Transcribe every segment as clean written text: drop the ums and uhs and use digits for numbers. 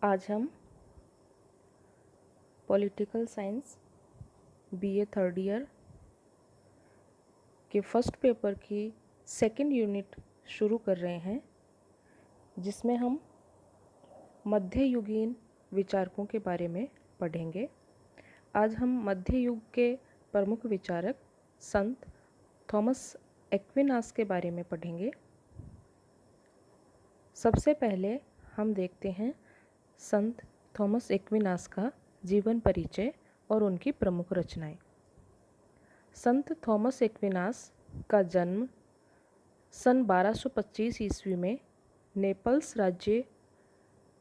आज हम political science BA third year के फर्स्ट पेपर की सेकंड यूनिट शुरू कर रहे हैं, जिसमें हम मध्ययुगीन विचारकों के बारे में पढ़ेंगे। आज हम मध्य युग के प्रमुख विचारक संत थॉमस एक्विनास के बारे में पढ़ेंगे। सबसे पहले हम देखते हैं संत थॉमस एक्विनास का जीवन परिचय और उनकी प्रमुख रचनाएं। संत थॉमस एक्विनास का जन्म सन 1225 ईस्वी में नेपल्स राज्य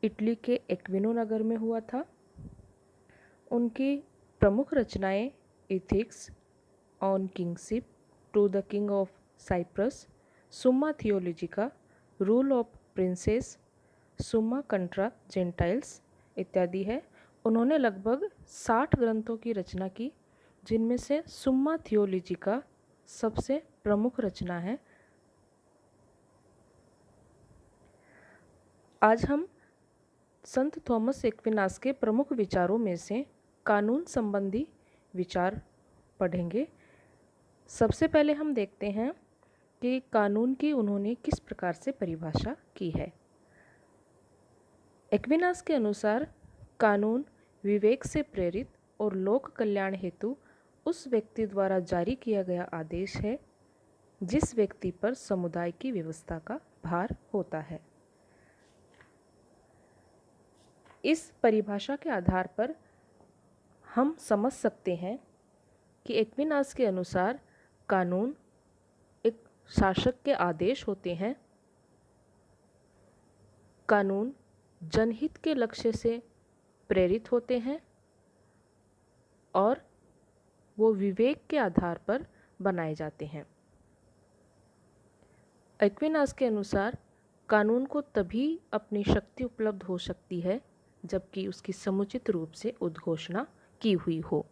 इटली के एक्विनो नगर में हुआ था। उनकी प्रमुख रचनाएं ethics on kingship, to the king of Cyprus, Summa Theologica, rule of princess, सुम्मा कंट्रा जेंटाइल्स इत्यादि है। उन्होंने लगभग 60 ग्रंथों की रचना की, जिनमें से सुम्मा थियोलॉजिका सबसे प्रमुख रचना है। आज हम संत थॉमस एक्विनास के प्रमुख विचारों में से कानून संबंधी विचार पढ़ेंगे। सबसे पहले हम देखते हैं कि कानून की उन्होंने किस प्रकार से परिभाषा की है। एक्विनास के अनुसार कानून विवेक से प्रेरित और लोक कल्याण हेतु उस व्यक्ति द्वारा जारी किया गया आदेश है जिस व्यक्ति पर समुदाय की व्यवस्था का भार होता है। इस परिभाषा के आधार पर हम समझ सकते हैं कि एक्विनास के अनुसार कानून एक शासक के आदेश होते हैं। कानून जनहित के लक्ष्य से प्रेरित होते हैं और वो विवेक के आधार पर बनाए जाते हैं। एक्विनास के अनुसार कानून को तभी अपनी शक्ति उपलब्ध हो सकती है जबकि उसकी समुचित रूप से उद्घोषणा की हुई हो।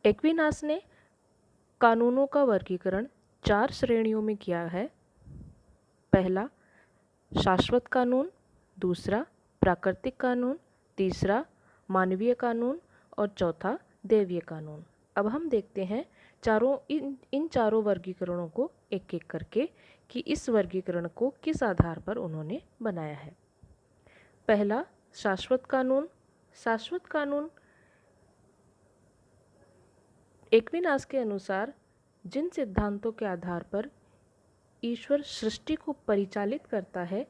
एक्विनास ने कानूनों का वर्गीकरण 4 श्रेणियों में किया है। पहला शाश्वत कानून, दूसरा प्राकृतिक कानून, तीसरा मानवीय कानून और चौथा दैवीय कानून। अब हम देखते हैं इन चारों वर्गीकरणों को एक एक करके कि इस वर्गीकरण को किस आधार पर उन्होंने बनाया है। पहला शाश्वत कानून। शाश्वत कानून एक्विनास के अनुसार जिन सिद्धांतों के आधार पर ईश्वर सृष्टि को परिचालित करता है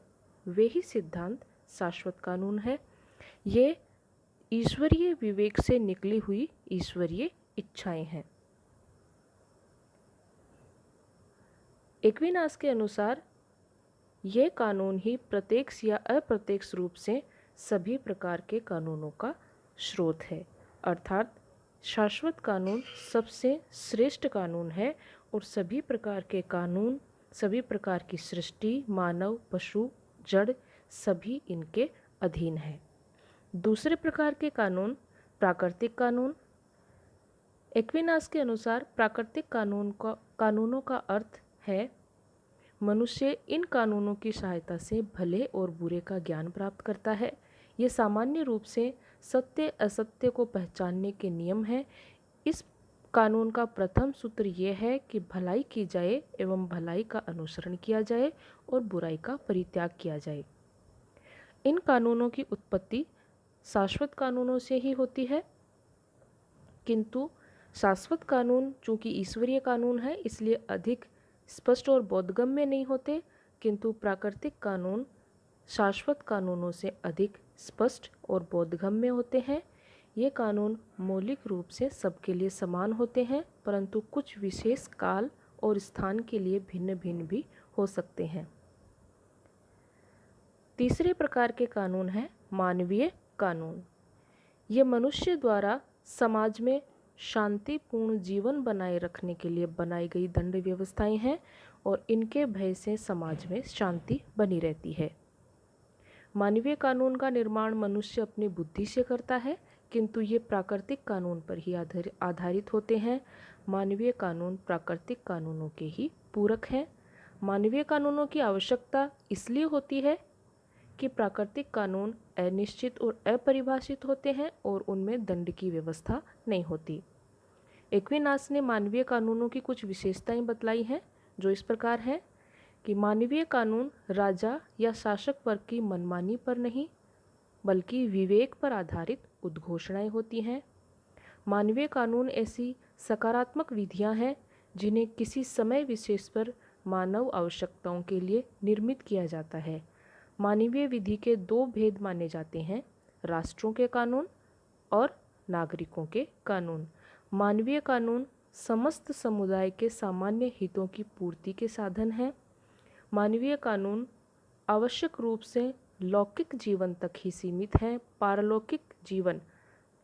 वे ही सिद्धांत शाश्वत कानून है। ये ईश्वरीय विवेक से निकली हुई ईश्वरीय इच्छाएं हैं। एक्विनास के अनुसार ये कानून ही प्रत्यक्ष या अप्रत्यक्ष रूप से सभी प्रकार के कानूनों का स्रोत है, अर्थात शाश्वत कानून सबसे श्रेष्ठ कानून है और सभी प्रकार के कानून, सभी प्रकार की सृष्टि, मानव, पशु, जड़ सभी इनके अधीन है। दूसरे प्रकार के कानून प्राकृतिक कानून। एक्विनास के अनुसार प्राकृतिक कानूनों का अर्थ है मनुष्य इन कानूनों की सहायता से भले और बुरे का ज्ञान प्राप्त करता है। ये सामान्य रूप से सत्य असत्य को पहचानने के नियम हैं। इस कानून का प्रथम सूत्र ये है कि भलाई की जाए एवं भलाई का अनुसरण किया जाए और बुराई का परित्याग किया जाए। इन कानूनों की उत्पत्ति शाश्वत कानूनों से ही होती है, किंतु शाश्वत कानून चूँकि ईश्वरीय कानून है इसलिए अधिक स्पष्ट और बोधगम्य नहीं होते, किंतु प्राकृतिक कानून शाश्वत कानूनों से अधिक स्पष्ट और बोधगम्य होते हैं। ये कानून मौलिक रूप से सबके लिए समान होते हैं, परंतु कुछ विशेष काल और स्थान के लिए भिन्न भिन्न भी हो सकते हैं। तीसरे प्रकार के कानून हैं मानवीय कानून। ये मनुष्य द्वारा समाज में शांतिपूर्ण जीवन बनाए रखने के लिए बनाई गई दंड व्यवस्थाएं हैं और इनके भय से समाज में शांति बनी रहती है। मानवीय कानून का निर्माण मनुष्य अपनी बुद्धि से करता है, किंतु ये प्राकृतिक कानून पर ही आधारित होते हैं। मानवीय कानून प्राकृतिक कानूनों के ही पूरक हैं। मानवीय कानूनों की आवश्यकता इसलिए होती है कि प्राकृतिक कानून अनिश्चित और अपरिभाषित होते हैं और उनमें दंड की व्यवस्था नहीं होती। एक्विनास ने मानवीय कानूनों की कुछ विशेषताएं बतलाई हैं, जो इस प्रकार हैं कि मानवीय कानून राजा या शासक वर्ग की मनमानी पर नहीं बल्कि विवेक पर आधारित उद्घोषणाएं होती हैं। मानवीय कानून ऐसी सकारात्मक विधियां हैं जिन्हें किसी समय विशेष पर मानव आवश्यकताओं के लिए निर्मित किया जाता है। मानवीय विधि के दो भेद माने जाते हैं, राष्ट्रों के कानून और नागरिकों के कानून। मानवीय कानून समस्त समुदाय के सामान्य हितों की पूर्ति के साधन हैं। मानवीय कानून आवश्यक रूप से लौकिक जीवन तक ही सीमित हैं। पारलौकिक जीवन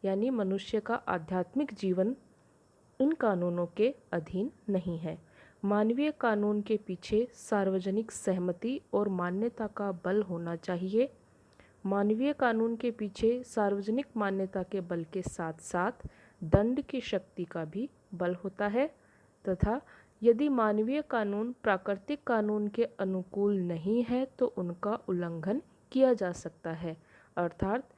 यानी मनुष्य का आध्यात्मिक जीवन इन कानूनों के अधीन नहीं है। मानवीय कानून के पीछे सार्वजनिक सहमति और मान्यता का बल होना चाहिए। मानवीय कानून के पीछे सार्वजनिक मान्यता के बल के साथ साथ दंड की शक्ति का भी बल होता है तथा यदि मानवीय कानून प्राकृतिक कानून के अनुकूल नहीं है तो उनका उल्लंघन किया जा सकता है, अर्थात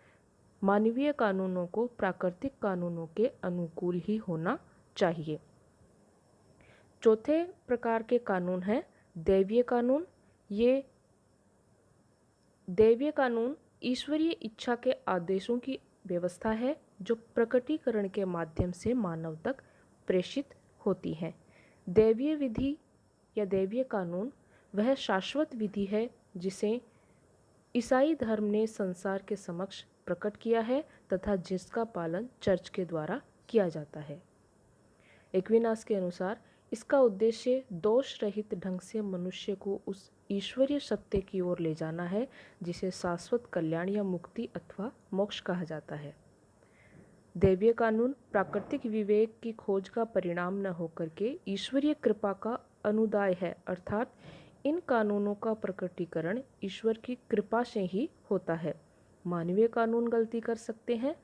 मानवीय कानूनों को प्राकृतिक कानूनों के अनुकूल ही होना चाहिए। चौथे प्रकार के कानून हैं दैवीय कानून। ये दैवीय कानून ईश्वरीय इच्छा के आदेशों की व्यवस्था है जो प्रकटीकरण के माध्यम से मानव तक प्रेषित होती है। दैवीय विधि या दैवीय कानून वह शाश्वत विधि है जिसे ईसाई धर्म ने संसार के समक्ष प्रकट किया है तथा जिसका पालन चर्च के द्वारा किया जाता है। एक्विनास के अनुसार इसका उद्देश्य दोष रहित ढंग से मनुष्य को उस ईश्वरीय सत्य की ओर ले जाना है जिसे शाश्वत कल्याण या मुक्ति अथवा मोक्ष कहा जाता है। दैवीय कानून प्राकृतिक विवेक की खोज का परिणाम न होकर के ईश्वरीय कृपा का अनुदाय है, अर्थात इन कानूनों का प्रकटीकरण ईश्वर की कृपा से ही होता है। मानवीय कानून गलती कर सकते हैं,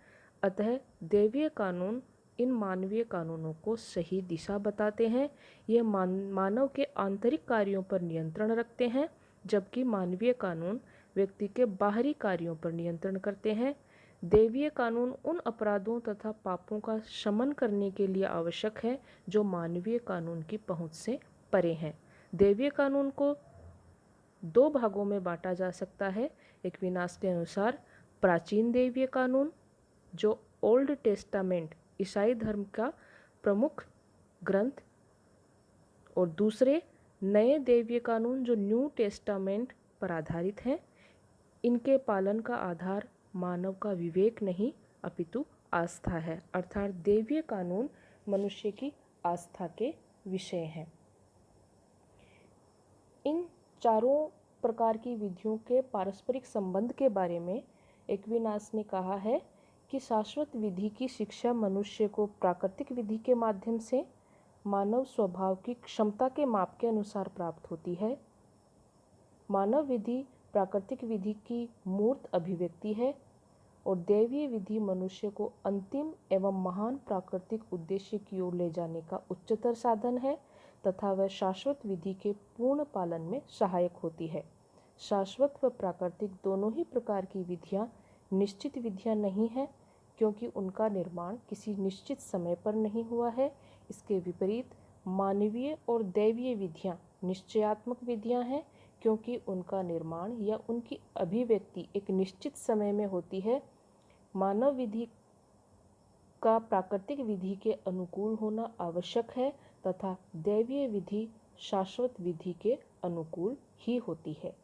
अतः दैवीय कानून इन मानवीय कानूनों को सही दिशा बताते हैं। यह मानव के आंतरिक कार्यों पर नियंत्रण रखते हैं, जबकि मानवीय कानून व्यक्ति के बाहरी कार्यों पर नियंत्रण करते हैं। दैवीय कानून उन अपराधों तथा पापों का शमन करने के लिए आवश्यक है जो मानवीय कानून की पहुंच से परे हैं। दैवीय कानून को दो भागों में बांटा जा सकता है। एक्विनास के अनुसार प्राचीन दैवीय कानून जो ओल्ड टेस्टामेंट ईसाई धर्म का प्रमुख ग्रंथ और दूसरे नए दैवीय कानून जो न्यू टेस्टामेंट पर आधारित हैं। इनके पालन का आधार मानव का विवेक नहीं अपितु आस्था है, अर्थात दैवीय कानून मनुष्य की आस्था के विषय हैं। इन चारों प्रकार की विधियों के पारस्परिक संबंध के बारे में एक्विनास ने कहा है कि शाश्वत विधि की शिक्षा मनुष्य को प्राकृतिक विधि के माध्यम से मानव स्वभाव की क्षमता के माप के अनुसार प्राप्त होती है। मानव विधि प्राकृतिक विधि की मूर्त अभिव्यक्ति है और दैवीय विधि मनुष्य को अंतिम एवं महान प्राकृतिक उद्देश्य की ओर ले जाने का उच्चतर साधन है तथा वह शाश्वत विधि के पूर्ण पालन में सहायक होती है। शाश्वत व प्राकृतिक दोनों ही प्रकार की विधियां निश्चित विधियां नहीं हैं, क्योंकि उनका निर्माण किसी निश्चित समय पर नहीं हुआ है। इसके विपरीत मानवीय और दैवीय विधियां निश्चयात्मक विधियां हैं, क्योंकि उनका निर्माण या उनकी अभिव्यक्ति एक निश्चित समय में होती है। मानव विधि का प्राकृतिक विधि के अनुकूल होना आवश्यक है तथा दैवीय विधि शाश्वत विधि के अनुकूल ही होती है।